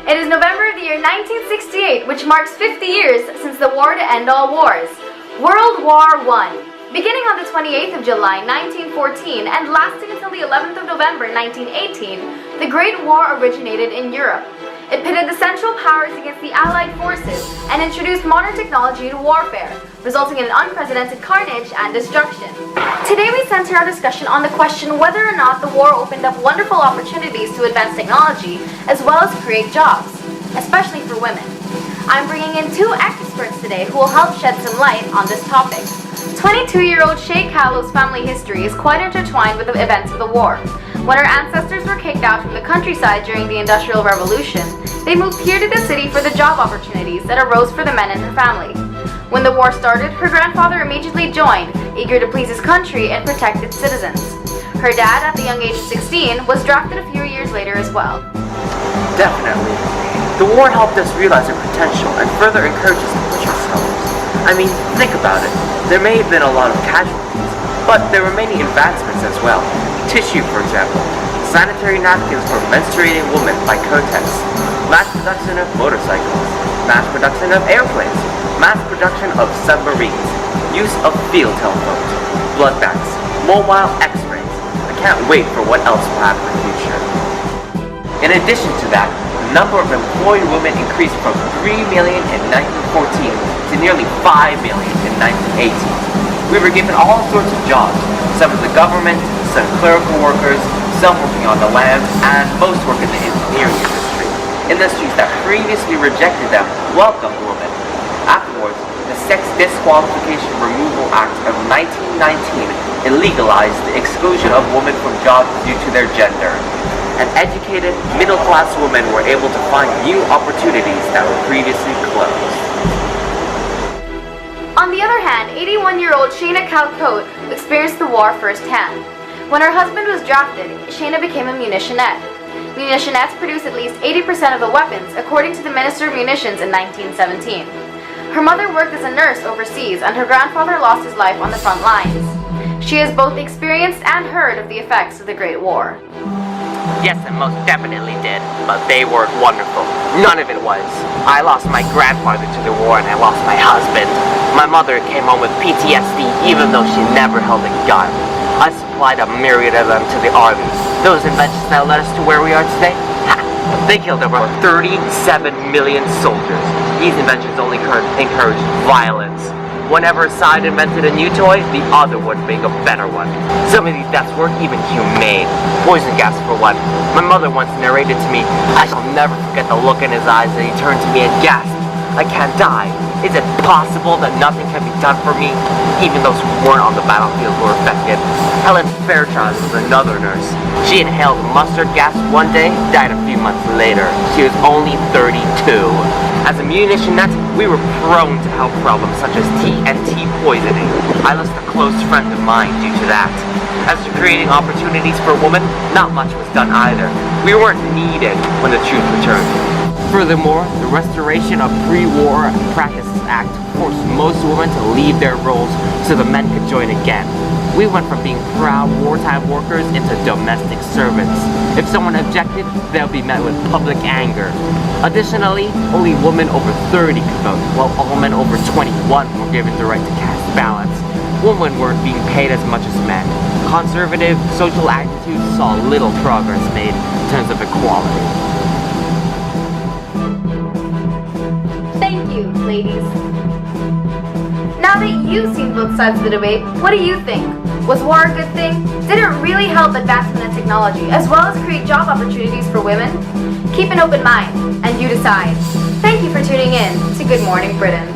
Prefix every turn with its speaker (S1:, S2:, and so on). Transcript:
S1: It is November of the year 1968, which marks 50 years since the war to end all wars, World War I. Beginning on the 28th of July 1914 and lasting until the 11th of November 1918, the Great War originated in Europe. It pitted the Central Powers against the Allied forces and introduced modern technology to warfare, resulting in an unprecedented carnage and destruction. Today we center our discussion on the question whether or not the war opened up wonderful opportunities to advance technology as well as create jobs, especially for women. I'm bringing in two experts today who will help shed some light on this topic. 22-year-old Callow's family history is quite intertwined with the events of the war. When her ancestors were kicked out from the countryside during the Industrial Revolution, they moved here to the city for the job opportunities that arose for the men in her family. When the war started, her grandfather immediately joined, eager to please his country and protect its citizens. Her dad, at the young age of 16, was drafted a few years later as well.
S2: Definitely. The war helped us realize our potential and further encouraged us to push ourselves. I mean, think about it. There may have been a lot of casualties, but there were many advancements as well. Tissue, for example. Sanitary napkins for menstruating women by Cotex. Mass production of motorcycles. Mass production of airplanes. Mass production of submarines. Use of field telephones. Blood banks. Mobile x-rays. I can't wait for what else will happen in the future. In addition to that, the number of employed women increased from 3 million in 1914 to nearly 5 million in 1918. We were given all sorts of jobs, some in the government, some clerical workers, some working on the land, and most work in the engineering industry. Industries that previously rejected them welcomed women. Afterwards, the Sex Disqualification Removal Act of 1919 illegalized the exclusion of women from jobs due to their gender. And educated, middle-class women were able to find new opportunities that were previously closed.
S1: On the other hand, 81-year-old Calcote experienced the war firsthand. When her husband was drafted, Shana became a munitionette. Munitionettes produce at least 80% of the weapons, according to the Minister of Munitions in 1917. Her mother worked as a nurse overseas, and her grandfather lost his life on the front lines. She has both experienced and heard of the effects of the Great War.
S3: Yes, it most definitely did, but they weren't wonderful. None of it was. I lost my grandfather to the war and I lost my husband. My mother came home with PTSD even though she never held a gun. I supplied a myriad of them to the army. Those inventions that led us to where we are today? They killed over 37 million soldiers. These inventions only encouraged violence. Whenever a side invented a new toy, the other would make a better one. Some of these deaths weren't even humane. Poison gas for one. My mother once narrated to me, I shall never forget the look in his eyes as he turned to me and gasped, I can't die. Is it possible that nothing can be done for me? Even those who weren't on the battlefield were affected. Helen Fairchild was another nurse. She inhaled mustard gas one day, died a few months later. She was only 32. As a munitionette, we were prone to health problems such as TNT poisoning. I lost a close friend of mine due to that. As to creating opportunities for women, not much was done either. We weren't needed when the truth returned. Furthermore, the Restoration of Pre-War Practices Act forced most women to leave their roles so the men could join again. We went from being proud wartime workers into domestic servants. If someone objected, they'll be met with public anger. Additionally, only women over 30 could vote, while all men over 21 were given the right to cast ballots. Women weren't being paid as much as men. Conservative social attitudes saw little progress made in terms of equality.
S1: Thank you, ladies. Now that you've seen both sides of the debate, what do you think? Was war a good thing? Did it really help advancement in technology, as well as create job opportunities for women? Keep an open mind, and you decide. Thank you for tuning in to Good Morning Britain.